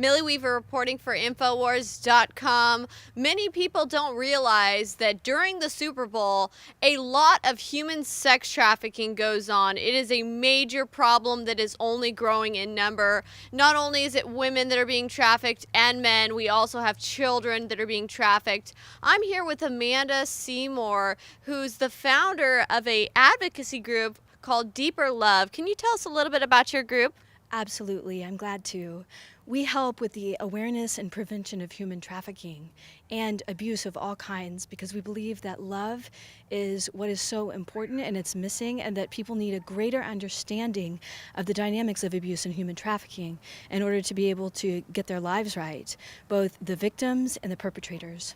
Millie Weaver reporting for Infowars.com. Many people don't realize that during the Super Bowl, a lot of human sex trafficking goes on. It is a major problem that is only growing in number. Not only is it women that are being trafficked and men, we also have children that are being trafficked. I'm here with Amanda Seymour, who's the founder of an advocacy group called Deeper Love. Can you tell us a little bit about your group? Absolutely, I'm glad to. We help with the awareness and prevention of human trafficking and abuse of all kinds because we believe that love is what is so important and it's missing, and that people need a greater understanding of the dynamics of abuse and human trafficking in order to be able to get their lives right, both the victims and the perpetrators.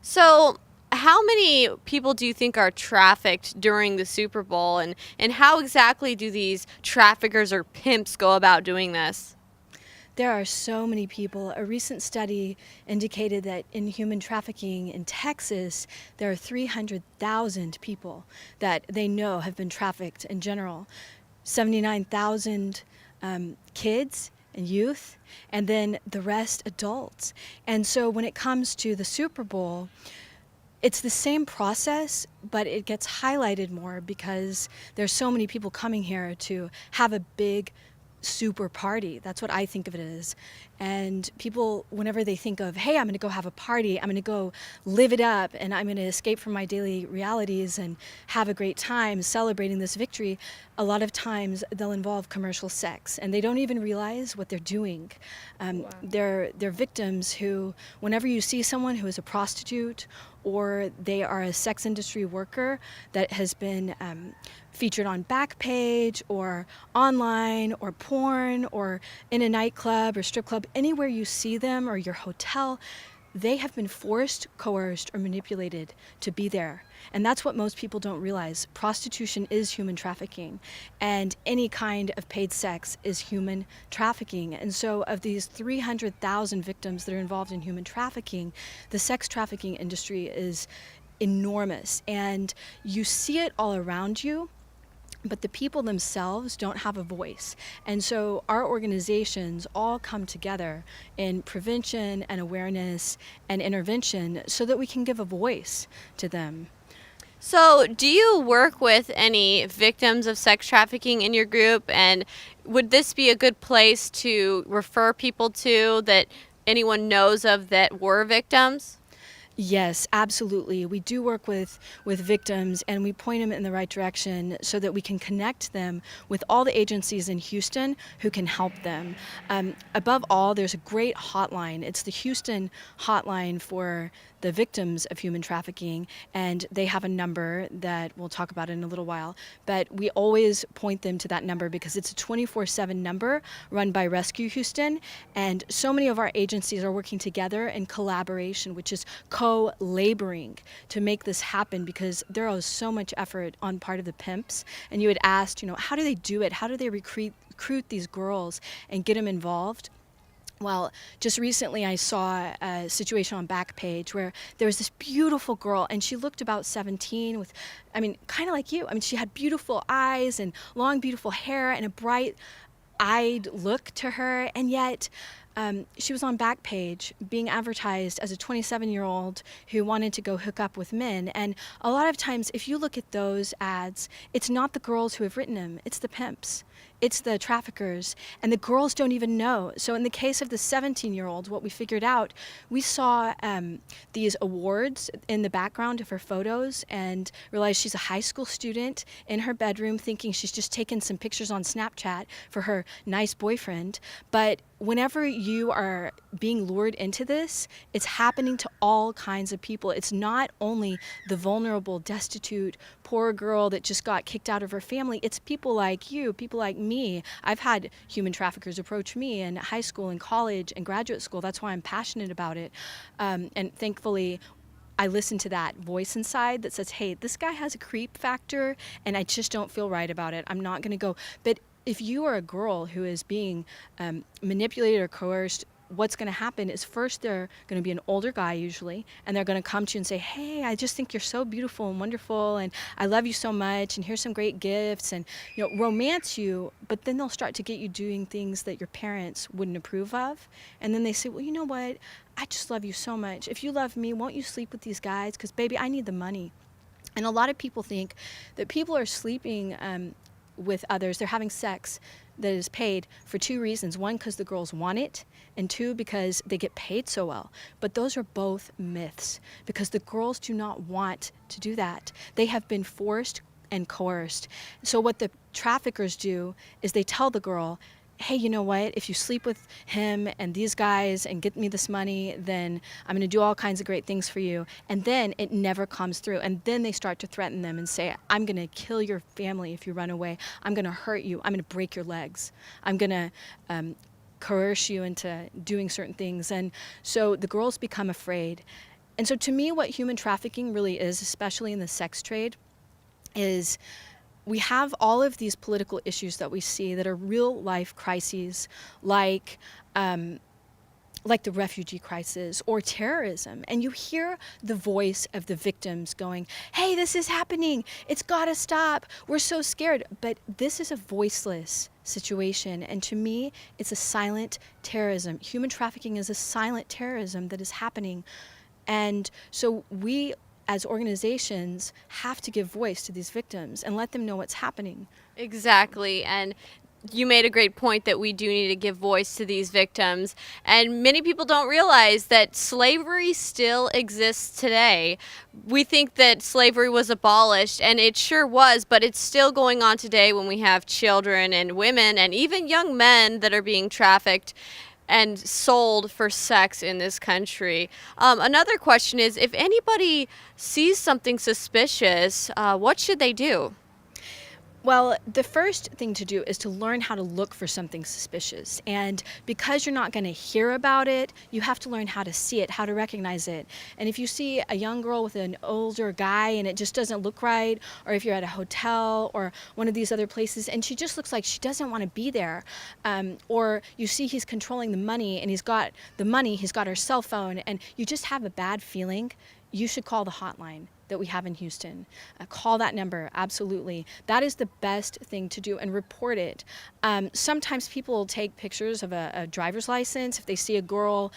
So, how many people do you think are trafficked during the Super Bowl, and how exactly do these traffickers or pimps go about doing this? There are so many people. A recent study indicated that in human trafficking in Texas, there are 300,000 people that they know have been trafficked in general. 79,000 kids and youth, and then the rest adults. And so when it comes to the Super Bowl, it's the same process, but it gets highlighted more because there's so many people coming here to have a big super party. That's what I think of it as. And people, whenever they think of, hey, I'm going to go have a party, I'm going to go live it up, and I'm going to escape from my daily realities and have a great time celebrating this victory, a lot of times they'll involve commercial sex, and they don't even realize what they're doing. Wow. They're victims who, whenever you see someone who is a prostitute or they are a sex industry worker that has been featured on Backpage or online or porn or in a nightclub or strip club, anywhere you see them, or your hotel, they have been forced, coerced, or manipulated to be there. And that's what most people don't realize. Prostitution is human trafficking, and any kind of paid sex is human trafficking. And so of these 300,000 victims that are involved in human trafficking, the sex trafficking industry is enormous. And you see it all around you, but the people themselves don't have a voice. And so our organizations all come together in prevention and awareness and intervention so that we can give a voice to them. So, do you work with any victims of sex trafficking in your group, and would this be a good place to refer people to that anyone knows of that were victims? Yes, absolutely. We do work with victims, and we point them in the right direction so that we can connect them with all the agencies in Houston who can help them. Above all, there's a great hotline. It's the Houston hotline for the victims of human trafficking, and they have a number that we'll talk about in a little while. But we always point them to that number because it's a 24/7 number run by Rescue Houston, and so many of our agencies are working together in collaboration, which is co-laboring to make this happen, because there is so much effort on part of the pimps. And you had asked, how do they do it? How do they recruit these girls and get them involved? Well, just recently I saw a situation on Backpage where there was this beautiful girl, and she looked about 17 with, kind of like you. She had beautiful eyes and long, beautiful hair and a bright-eyed look to her, and yet she was on Backpage being advertised as a 27-year-old who wanted to go hook up with men. And a lot of times, if you look at those ads, it's not the girls who have written them, it's the pimps. It's the traffickers, and the girls don't even know. So in the case of the 17-year-old, what we figured out, we saw these awards in the background of her photos and realized she's a high school student in her bedroom thinking she's just taken some pictures on Snapchat for her nice boyfriend. But whenever you are being lured into this, it's happening to all kinds of people. It's not only the vulnerable, destitute, poor girl that just got kicked out of her family. It's people like you, people like me. I've had human traffickers approach me in high school and college and graduate school. That's why I'm passionate about it. And thankfully, I listen to that voice inside that says, hey, this guy has a creep factor, and I just don't feel right about it. I'm not going to go. But if you are a girl who is being manipulated or coerced what's going to happen is first they're going to be an older guy usually, and they're going to come to you and say, hey, I just think you're so beautiful and wonderful, and I love you so much, and here's some great gifts, and romance you. But then they'll start to get you doing things that your parents wouldn't approve of, and then they say, well, you know what, I just love you so much. If you love me, won't you sleep with these guys? Because baby, I need the money. And a lot of people think that people are sleeping with others, they're having sex that is paid for two reasons. One, because the girls want it, and two, because they get paid so well. But those are both myths, because the girls do not want to do that. They have been forced and coerced. So what the traffickers do is they tell the girl, hey, you know what, if you sleep with him and these guys and get me this money, then I'm going to do all kinds of great things for you. And then it never comes through. And then they start to threaten them and say, I'm going to kill your family if you run away. I'm going to hurt you. I'm going to break your legs. I'm going to coerce you into doing certain things. And so the girls become afraid. And so to me, what human trafficking really is, especially in the sex trade, is we have all of these political issues that we see that are real life crises, like the refugee crisis or terrorism. And you hear the voice of the victims going, hey, this is happening. It's got to stop. We're so scared. But this is a voiceless situation. And to me, it's a silent terrorism. Human trafficking is a silent terrorism that is happening. And so we, as organizations, have to give voice to these victims and let them know what's happening. Exactly. And you made a great point that we do need to give voice to these victims. And many people don't realize that slavery still exists today. We think that slavery was abolished, and it sure was, but it's still going on today when we have children and women and even young men that are being trafficked and sold for sex in this country. Another question is, if anybody sees something suspicious, what should they do? Well, the first thing to do is to learn how to look for something suspicious. And because you're not going to hear about it, you have to learn how to see it, how to recognize it. And if you see a young girl with an older guy and it just doesn't look right, or if you're at a hotel or one of these other places and she just looks like she doesn't want to be there, or you see he's controlling the money and he's got the money, he's got her cell phone, and you just have a bad feeling, you should call the hotline that we have in Houston. Call that number, absolutely. That is the best thing to do, and report it. Sometimes people will take pictures of a driver's license if they see a girl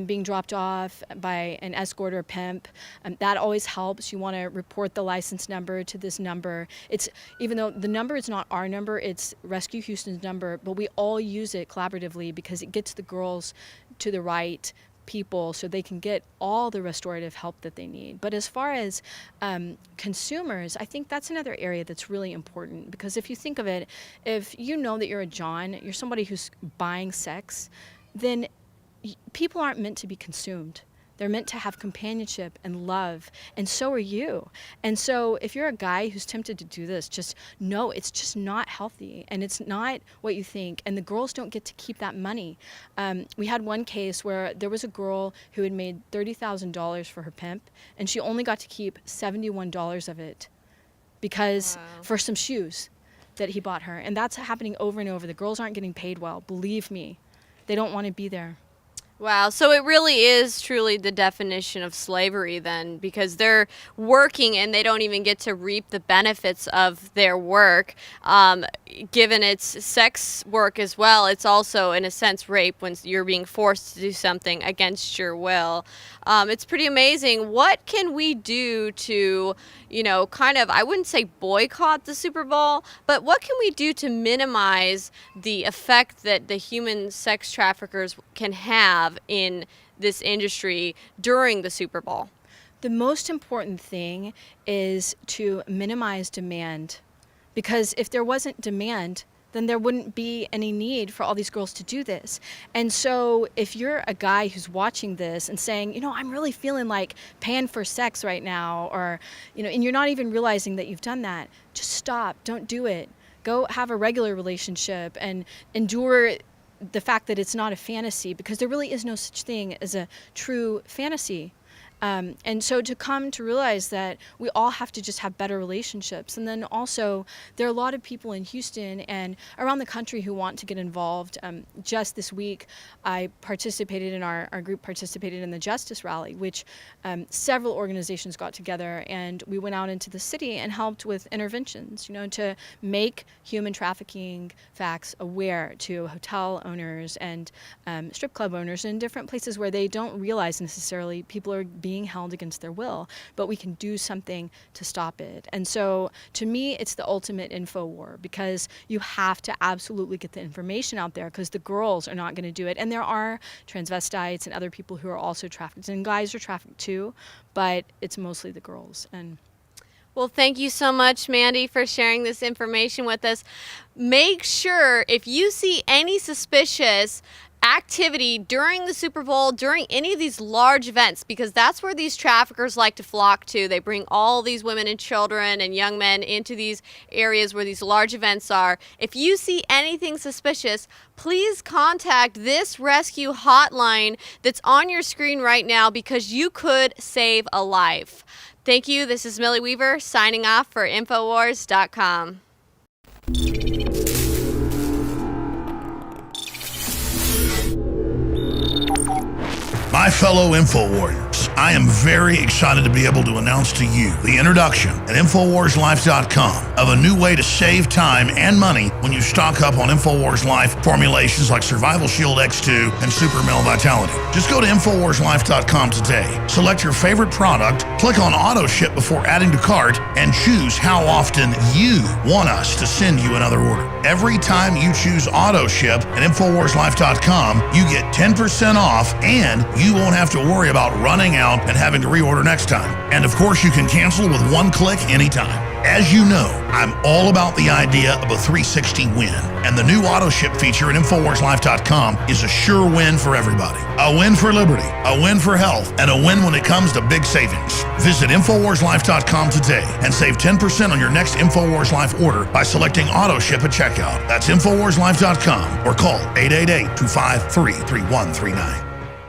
being dropped off by an escort or pimp. That always helps. You want to report the license number to this number. It's, even though the number is not our number, it's Rescue Houston's number, but we all use it collaboratively because it gets the girls to the right people so they can get all the restorative help that they need. But as far as consumers, I think that's another area that's really important, because if you think of it, if you know that you're a John, you're somebody who's buying sex, then people aren't meant to be consumed. They're meant to have companionship and love, and so are you. And so if you're a guy who's tempted to do this, just know it's just not healthy, and it's not what you think, and the girls don't get to keep that money. We had one case where there was a girl who had made $30,000 for her pimp, and she only got to keep $71 of it because for some shoes that he bought her. And that's happening over and over. The girls aren't getting paid well, believe me. They don't want to be there. Wow, so it really is truly the definition of slavery then, because they're working and they don't even get to reap the benefits of their work. Given it's sex work as well, it's also, in a sense, rape when you're being forced to do something against your will. It's pretty amazing. What can we do to, kind of, I wouldn't say boycott the Super Bowl, but what can we do to minimize the effect that the human sex traffickers can have in this industry during the Super Bowl? The most important thing is to minimize demand, because if there wasn't demand, then there wouldn't be any need for all these girls to do this. And so if you're a guy who's watching this and saying, I'm really feeling like paying for sex right now, or, and you're not even realizing that you've done that, just stop. Don't do it. Go have a regular relationship and endure the fact that it's not a fantasy, because there really is no such thing as a true fantasy. And so to come to realize that we all have to just have better relationships. And then also, there are a lot of people in Houston and around the country who want to get involved. Just this week, I participated in our group participated in the Justice Rally, which several organizations got together, and we went out into the city and helped with interventions, to make human trafficking facts aware to hotel owners and strip club owners in different places where they don't realize necessarily people are being held against their will, but we can do something to stop it. And so to me, it's the ultimate info war, because you have to absolutely get the information out there, because the girls are not going to do it. And there are transvestites and other people who are also trafficked, and guys are trafficked too, but it's mostly the girls. And well, thank you so much, Mandy, for sharing this information with us. Make sure if you see any suspicious activity during the Super Bowl, during any of these large events, because that's where these traffickers like to flock to. They bring all these women and children and young men into these areas where these large events are. If you see anything suspicious, please contact this rescue hotline that's on your screen right now, because you could save a life. Thank you. This is Millie Weaver signing off for Infowars.com. My fellow Info Warriors, I am very excited to be able to announce to you the introduction at InfoWarsLife.com of a new way to save time and money when you stock up on InfoWars Life formulations like Survival Shield X2 and Super Male Vitality. Just go to InfoWarsLife.com today, select your favorite product, click on Auto Ship before adding to cart, and choose how often you want us to send you another order. Every time you choose Auto Ship at InfoWarsLife.com, you get 10% off, and you won't have to worry about running out and having to reorder next time. And of course, you can cancel with one click anytime. As you know, I'm all about the idea of a 360 win, and the new auto ship feature at InfoWarsLife.com is a sure win for everybody. A win for liberty, a win for health, and a win when it comes to big savings. Visit InfoWarsLife.com today and save 10% on your next InfoWars Life order by selecting auto ship at checkout. That's InfoWarsLife.com or call 888-253-3139.